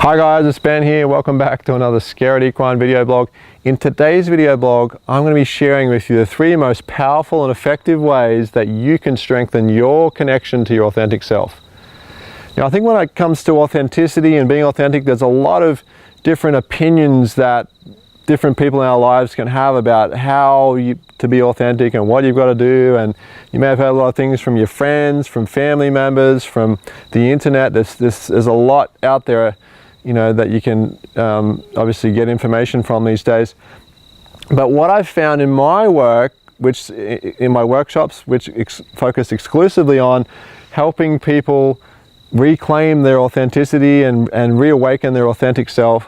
Hi guys, it's Ben here. Welcome back to another Scared Equine video blog. In today's video blog, I'm going to be sharing with you the 3 most powerful and effective ways that you can strengthen your connection to your authentic self. Now, I think when it comes to authenticity and being authentic, there's a lot of different opinions that different people in our lives can have about how to be authentic and what you've got to do. And you may have heard a lot of things from your friends, from family members, from the internet. There's a lot out there, you know, that you can obviously get information from these days. But what I've found in my work, in my workshops, which focus exclusively on helping people reclaim their authenticity and reawaken their authentic self,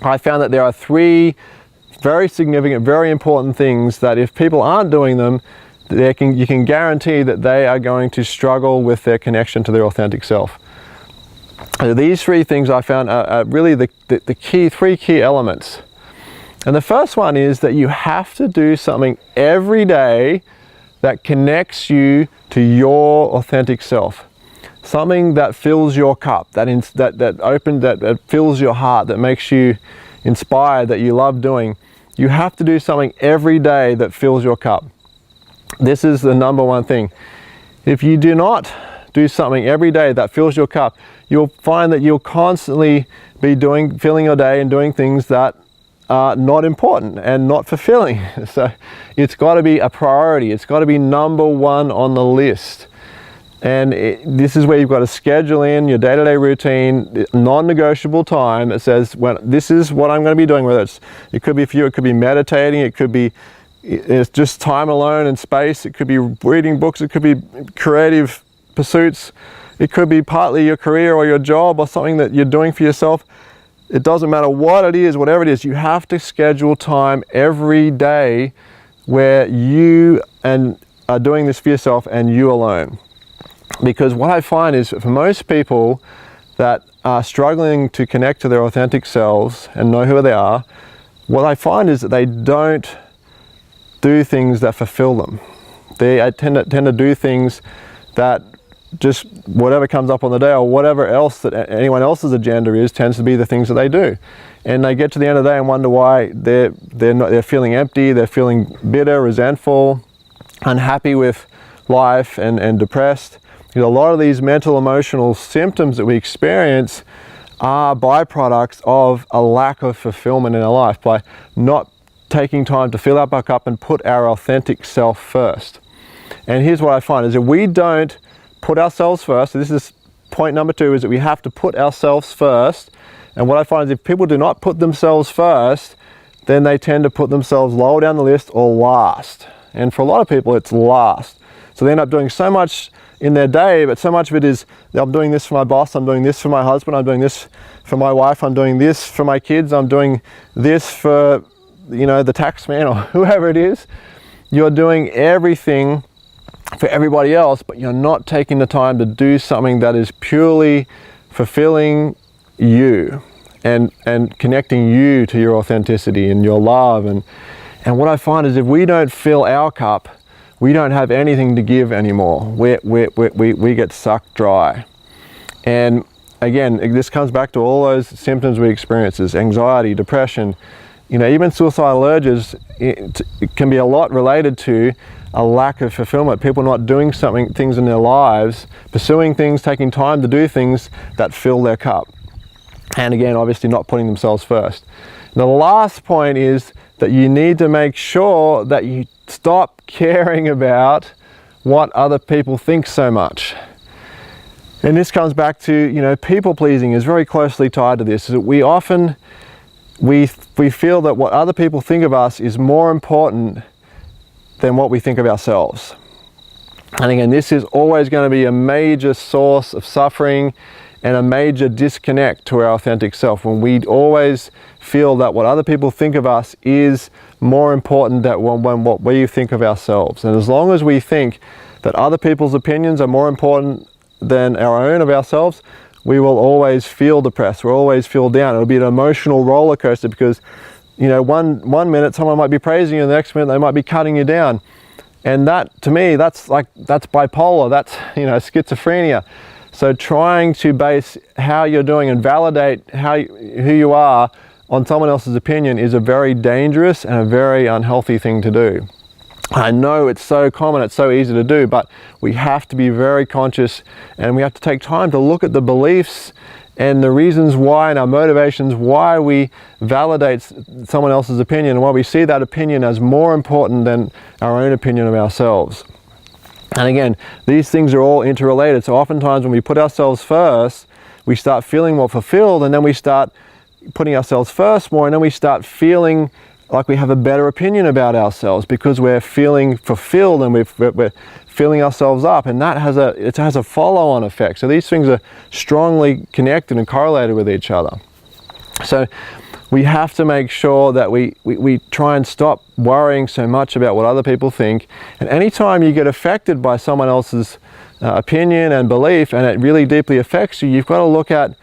I found that there are 3 very significant, very important things that if people aren't doing them, you can guarantee that they are going to struggle with their connection to their authentic self. These 3 things I found are really the 3 key elements. And the first one is that you have to do something every day that connects you to your authentic self. Something that fills your cup, that fills your heart, that makes you inspired, that you love doing. You have to do something every day that fills your cup. This is the number one thing. If you do not do something every day that fills your cup, you'll find that you'll constantly be filling your day and doing things that are not important and not fulfilling. So it's got to be a priority. It's got to be number 1 on the list. And this is where you've got to schedule in your day-to-day routine, non-negotiable time that says, well, this is what I'm going to be doing. Whether it could be for you, it could be meditating, it's just time alone and space, it could be reading books, it could be creative pursuits, it could be partly your career or your job or something that you're doing for yourself. It doesn't matter what it is, whatever it is, you have to schedule time every day where you are doing this for yourself and you alone. Because what I find is for most people that are struggling to connect to their authentic selves and know who they are, what I find is that they don't do things that fulfill them. They tend to do things that just whatever comes up on the day or whatever else that anyone else's agenda is tends to be the things that they do. And they get to the end of the day and wonder why they're feeling empty, they're feeling bitter, resentful, unhappy with life and depressed. You know, a lot of these mental emotional symptoms that we experience are byproducts of a lack of fulfillment in our life by not taking time to fill up our cup and put our authentic self first. And here's what I find is if we don't put ourselves first, so this is point number 2, is that we have to put ourselves first. And what I find is if people do not put themselves first, then they tend to put themselves lower down the list or last. And for a lot of people, it's last. So they end up doing so much in their day, but so much of it is, I'm doing this for my boss, I'm doing this for my husband, I'm doing this for my wife, I'm doing this for my kids, I'm doing this for, you know, the tax man or whoever it is. You're doing everything for everybody else, but you're not taking the time to do something that is purely fulfilling you and connecting you to your authenticity and your love. And what I find is if we don't fill our cup, we don't have anything to give anymore. We get sucked dry. And again, this comes back to all those symptoms we experience, is anxiety, depression, you know, even suicidal urges. It can be a lot related to a lack of fulfillment. People not doing things in their lives, pursuing things, taking time to do things that fill their cup. And again, obviously not putting themselves first. The last point is that you need to make sure that you stop caring about what other people think so much. And this comes back to, you know, people pleasing is very closely tied to this. We often feel that what other people think of us is more important than what we think of ourselves. And again, this is always going to be a major source of suffering and a major disconnect to our authentic self, when we always feel that what other people think of us is more important than what we think of ourselves. And as long as we think that other people's opinions are more important than our own of ourselves, we will always feel depressed, we'll always feel down. It'll be an emotional roller coaster because, you know, one minute someone might be praising you, and the next minute they might be cutting you down. And that, to me, that's bipolar, that's, you know, schizophrenia. So trying to base how you're doing and validate who you are on someone else's opinion is a very dangerous and a very unhealthy thing to do. I know it's so common, it's so easy to do, but we have to be very conscious, and we have to take time to look at the beliefs and the reasons why and our motivations why we validate someone else's opinion, and why we see that opinion as more important than our own opinion of ourselves. And again, these things are all interrelated. So oftentimes when we put ourselves first, we start feeling more fulfilled, and then we start putting ourselves first more, and then we start feeling like we have a better opinion about ourselves because we're feeling fulfilled and we're filling ourselves up, and that has a follow-on effect. So these things are strongly connected and correlated with each other. So we have to make sure that we try and stop worrying so much about what other people think. And anytime you get affected by someone else's opinion and belief, and it really deeply affects you, you've got to look at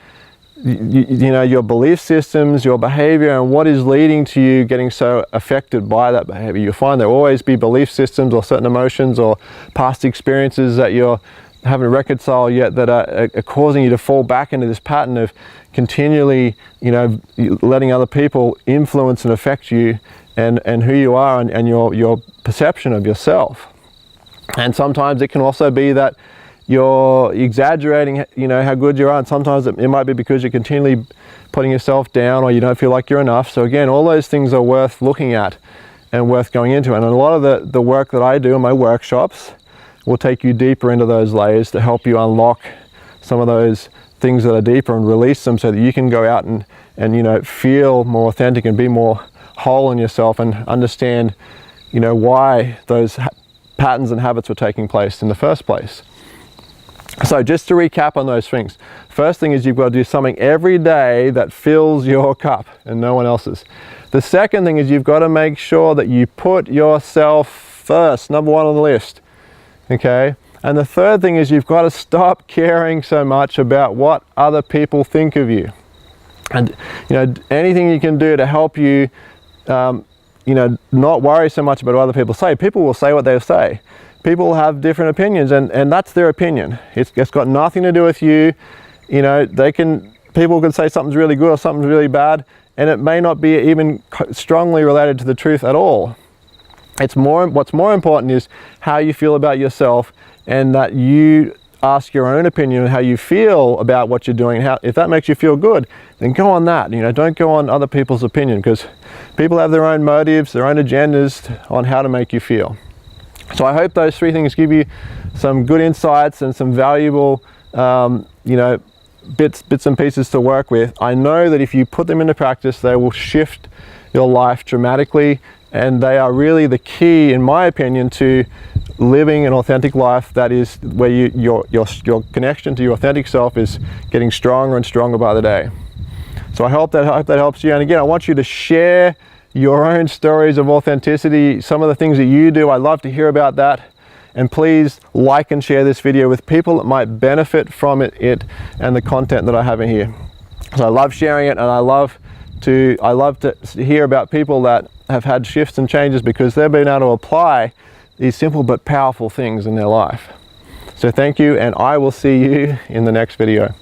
you know, your belief systems, your behavior, and what is leading to you getting so affected by that behavior. You'll find there will always be belief systems or certain emotions or past experiences that you're haven't reconciled yet that are causing you to fall back into this pattern of continually, you know, letting other people influence and affect you and who you are and your perception of yourself. And sometimes it can also be that you're exaggerating, you know, how good you are, and sometimes it might be because you're continually putting yourself down, or you don't feel like you're enough. So again, all those things are worth looking at and worth going into. And a lot of the work that I do in my workshops will take you deeper into those layers to help you unlock some of those things that are deeper and release them, so that you can go out and you know, feel more authentic and be more whole in yourself, and understand, you know, why those patterns and habits were taking place in the first place. So just to recap on those things, first thing is you've got to do something every day that fills your cup and no one else's. The second thing is you've got to make sure that you put yourself first, number one on the list, okay? And the third thing is you've got to stop caring so much about what other people think of you. And you know, anything you can do to help you, you know, not worry so much about what other people say. People will say what they say. People have different opinions, and that's their opinion. It's got nothing to do with you. You know, people can say something's really good or something's really bad, and it may not be even strongly related to the truth at all. What's more important is how you feel about yourself, and that you ask your own opinion on how you feel about what you're doing. If that makes you feel good, then go on that. You know, don't go on other people's opinion, because people have their own motives, their own agendas on how to make you feel. So I hope those three things give you some good insights and some valuable, you know, bits and pieces to work with. I know that if you put them into practice, they will shift your life dramatically, and they are really the key, in my opinion, to living an authentic life that is where your connection to your authentic self is getting stronger and stronger by the day. So I hope that helps you. And again, I want you to share your own stories of authenticity, some of the things that you do. I'd love to hear about that. And please like and share this video with people that might benefit from it and the content that I have in here. So I love sharing it, and I love to hear about people that have had shifts and changes because they've been able to apply these simple but powerful things in their life. So thank you, and I will see you in the next video.